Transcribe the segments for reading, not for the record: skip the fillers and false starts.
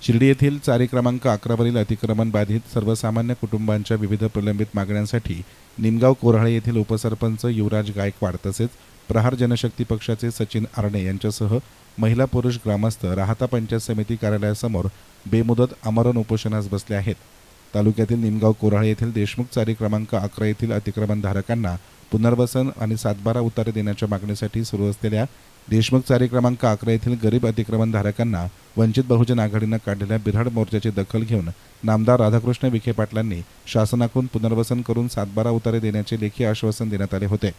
शिर्डी येथील चारी क्रमांक 11वरील अतिक्रमण बाधित सर्वसामान्य कुटुंबांच्या विविध प्रलंबित मागण्यांसाठी निमगाव कोऱ्हाळे येथील उपसरपंच युवराज गायकवाड तसेच प्रहार जनशक्ती पक्षाचे सचिन आरणे यांच्यासह महिला पुरुष ग्रामस्थ राहता पंचायत समिती कार्यालयासमोर बेमुदत आमरण उपोषणास बसले आहेत। तालुक्यातील निमगाव कोऱ्हाळे येथील देशमुख चारी क्रमांक 11 येथील अतिक्रमणधारकांना पुनर्वसन आणि 7/12 उतारे देण्याच्या मागणीसाठी सुरू असलेल्या देशमुख चारी क्रमांक 11 येथील गरीब अतिक्रमणधारकांना वंचित बहुजन आघाडीनं काढलेल्या बिऱ्हाड मोर्चाची दखल घेऊन नामदार राधाकृष्ण विखे पाटलांनी शासनाकडून पुनर्वसन करून 7/12 उतारे देण्याचे लेखी आश्वासन देण्यात आले होते।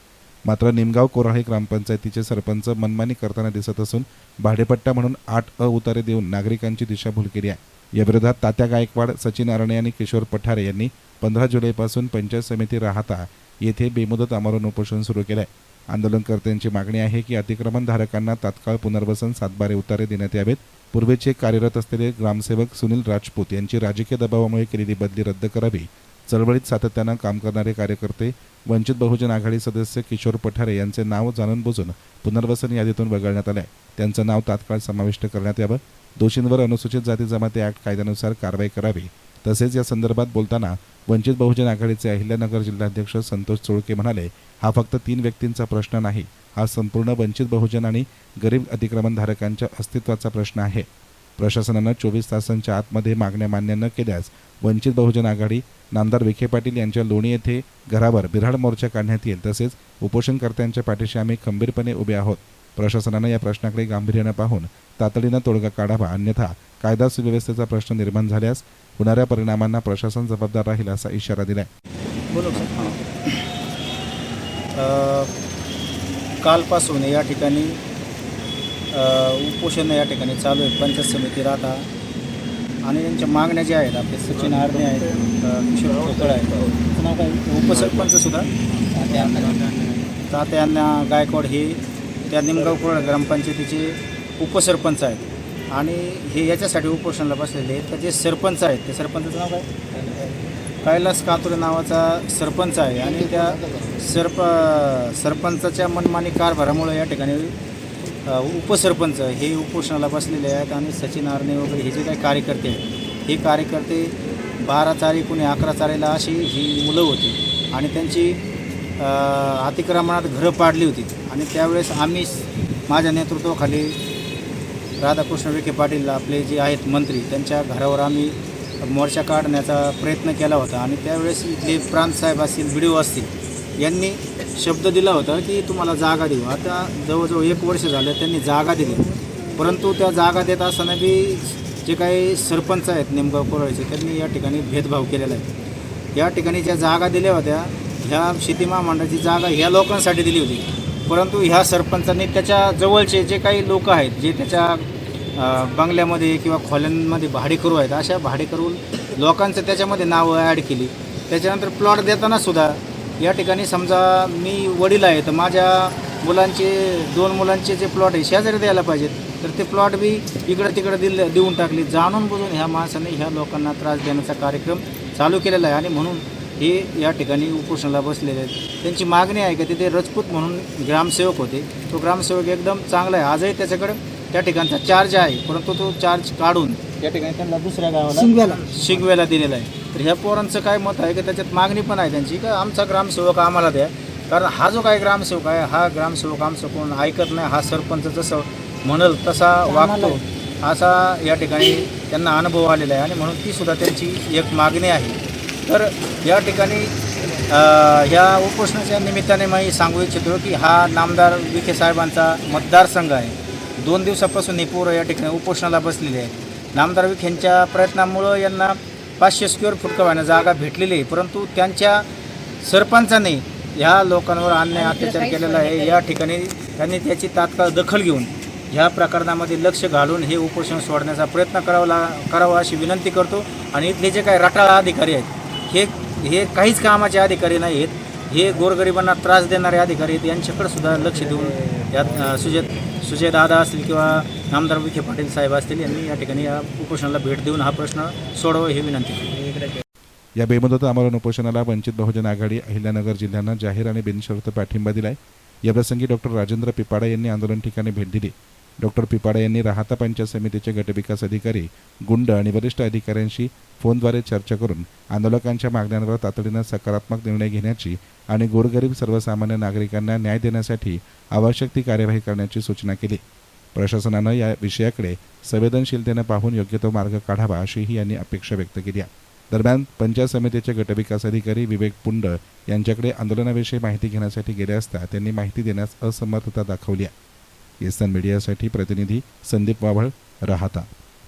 मात्र निमगाव कोऱ्हाळे ग्रामपंचायतीचे सरपंच मनमानी करताना दिसत असून भाडेपट्टा म्हणून 8 उतारे देऊन नागरिकांची दिशाभूल केली आहे। या विरोधात तात्या गायकवाड, सचिन आरणे आणि किशोर पठारे यांनी 15 जुलैपासून पंचायत समिती राहता येथे बेमुदत आमरण उपोषण सुरू केले आहे। आंदोलनकर्त्यांची मागणी आहे की अतिक्रमणधारकांना तात्काळ पुनर्वसन 7/12 उतारे देण्यात यावेत। पूर्वीचे कार्यरत असलेले ग्रामसेवक सुनील राजपूत यांची राजकीय दबावामुळे केलेली बदली रद्द करावी। चळवळीत सातत्यानं काम करणारे कार्यकर्ते वंचित बहुजन आघाडी सदस्य किशोर पठारे यांचे नाव जाणून बुजून पुनर्वसन यादीतून वगळण्यात आले। त्यांचं नाव तात्काळ समाविष्ट करण्यात यावं। दोषींवर अनुसूचित जाती जमाती ॲक्ट कायद्यानुसार कारवाई करावी। तसेच या संदर्भात बोलताना वंचित बहुजन आघाडीचे अहिल्यानगर जिल्हाध्यक्ष संतोष चोळके म्हणाले, हा फक्त 3 व्यक्तींचा प्रश्न नाही, हा संपूर्ण वंचित बहुजन आणि गरीब अतिक्रमणधारकांच्या अस्तित्वाचा प्रश्न आहे। प्रशासनानं 24 तासांच्या आतमध्ये मागण्या मान्य न केल्यास वंचित बहुजन आघाडी नामदार विखे पाटील यांच्या लोणी येथे घरावर बिऱ्हाड मोर्चा काढण्यात येईल। तसेच उपोषणकर्त्यांच्या पाठीशी आम्ही खंबीरपणे उभे आहोत। प्रशासनानं या प्रश्नाकडे गांभीर्यानं पाहून तातडीनं तोडगा काढावा, अन्यथा कायदा सुव्यवस्थेचा प्रश्न निर्माण झाल्यास होणाऱ्या परिणामांना प्रशासन जबाबदार राहील असा इशारा दिलाय। कालपासून या ठिकाणी उपोषण या ठिकाणी चालू आहे। पंचायत समिती राहता आणि त्यांच्या मागण्या ज्या आहेत, आपले सचिन आरणे आहेत, किशोर पठारे आहेत, नाव काय उपसरपंच सुद्धा तात्या गायकवाड हे त्या निमगाव कोऱ्हाळे ग्रामपंचायतीचे उपसरपंच आहेत आणि हे याच्यासाठी उपोषणाला बसलेले आहेत तर जे सरपंच आहेत, ते सरपंचाचं नाव काय कैलास कातुरे नावाचा सरपंच आहे आणि त्या सरपंचाच्या मनमानी कारभारामुळे या ठिकाणी उपसरपंच हे उपोषणाला बसलेले आहेत आणि सचिन आरणे वगैरे हे जे काही कार्यकर्ते आहेत, हे कार्यकर्ते 12 चारी कुणी 11 चारीला अशी ही मुलं होती आणि त्यांची अतिक्रमणात घरं पाडली होती आणि त्यावेळेस आम्ही माझ्या नेतृत्वाखाली राधाकृष्ण विखे पाटील आपले जे आहेत मंत्री, त्यांच्या घरावर आम्ही मोर्चा काढण्याचा प्रयत्न केला होता आणि त्यावेळेस इथले प्रांतसाहेब असतील, BDO असतील, यांनी शब्द दिला होता की तुम्हाला जागा देऊ। आता जवळजवळ 1 वर्ष झालं त्यांनी जागा दिली, परंतु त्या जागा देत असताना बी जे काही सरपंच आहेत निमगाव कोऱ्हाळेचे, त्यांनी या ठिकाणी भेदभाव केलेला आहे। या ठिकाणी ज्या जागा दिल्या होत्या, ह्या शेती महामंडळाची जागा ह्या लोकांसाठी दिली होती, परंतु ह्या सरपंचांनी त्याच्या जवळचे जे काही लोक आहेत, जे त्याच्या बंगल्यामध्ये किंवा खोल्यांमध्ये भाडेकरू आहेत, अशा भाडेकरू लोकांचं त्याच्यामध्ये नावं ॲड केली। त्याच्यानंतर प्लॉट देताना सुद्धा या ठिकाणी समजा मी वडील आहे तर माझ्या मुलांचे 2 मुलांचे जे प्लॉट आहे शेजारी द्यायला पाहिजेत, तर ते प्लॉट बी इकडं तिकडं देऊन टाकली। जाणून बुजून ह्या माणसाने ह्या लोकांना त्रास देण्याचा कार्यक्रम चालू केलेला आहे आणि म्हणून हे या ठिकाणी उपोषणाला बसलेले आहेत। त्यांची मागणी आहे की तिथे रजपूत म्हणून ग्रामसेवक होते, तो ग्रामसेवक एकदम चांगला आहे, आजही त्याच्याकडे त्या ठिकाणचा चार्ज आहे, परंतु तो चार्ज काढून त्या ठिकाणी त्यांना दुसऱ्या गावाला शिगव्याला दिलेला आहे। तर ह्या पोरांचं काय मत आहे की त्याच्यात मागणी पण आहे त्यांची की आमचा ग्रामसेवक आम्हाला द्या, कारण हा जो काय ग्रामसेवक आहे, हा ग्रामसेवक आमचं कोण ऐकत नाही, हा सरपंच जसं म्हणल तसा वागतो, असा या ठिकाणी त्यांना अनुभव आलेला आहे आणि म्हणून ती सुद्धा त्यांची एक मागणी आहे। तर या ठिकाणी ह्या उपोषणाच्या निमित्ताने मी सांगू इच्छितो की हा नामदार विखे साहेबांचा मतदारसंघ आहे। 2 दिवसापासून ही पोरं या ठिकाणी उपोषणाला बसलेली आहेत। नामदार विखेंच्या प्रयत्नामुळं यांना 500 स्क्वेअर फूट का जागा भेटलेली आहे, परंतु त्यांच्या सरपंचाने ह्या लोकांवर अन्याय अत्याचार केलेला आहे। या ठिकाणी त्यांनी त्याची तात्काळ दखल घेऊन ह्या प्रकरणामध्ये लक्ष घालून हे उपोषण सोडण्याचा प्रयत्न करावा अशी विनंती करतो। आणि इथले जे काही रटाळा अधिकारी आहेत, हे काहीच कामाचे अधिकारी नाही आहेत, हे गोरगरिबांना त्रास देणारे अधिकारी आहेत, यांच्याकडे सुद्धा लक्ष देऊन यात सुजय दादा असतील किंवा नामदार विखे पाटील साहेब असतील, यांनी या ठिकाणी या उपोषणाला भेट देऊन हा प्रश्न सोडवा ही विनंती। या बेमुदत आमरण उपोषणाला वंचित बहुजन आघाडी अहिल्यानगर जिल्ह्यानं जाहीर आणि बिनशर्त पाठिंबा दिलाय। याप्रसंगी डॉक्टर राजेंद्र पिपाडा यांनी आंदोलन ठिकाणी भेट दिली। डॉक्टर पिपाडे यांनी राहाता पंचायत समितीचे गटविकास अधिकारी, गुंड आणि वरिष्ठ अधिकाऱ्यांशी फोनद्वारे चर्चा करून आंदोलकांच्या मागण्यांवर तातडीनं सकारात्मक निर्णय घेण्याची आणि गोरगरीब सर्वसामान्य नागरिकांना न्याय देण्यासाठी आवश्यक ती कार्यवाही करण्याची सूचना केली. प्रशासनानं या विषयाकडे संवेदनशीलतेनं पाहून योग्य तो मार्ग काढावा अशीही यांनी अपेक्षा व्यक्त केली. दरम्यान पंचायत समितीचे गटविकास अधिकारी विवेक पुंड यांच्याकडे आंदोलनाविषयी माहिती घेण्यासाठी गेले असता त्यांनी माहिती देण्यास असमर्थता दाखवली. येसन मीडियासाठी प्रतिनिधी संदीप वावळ, राहाता.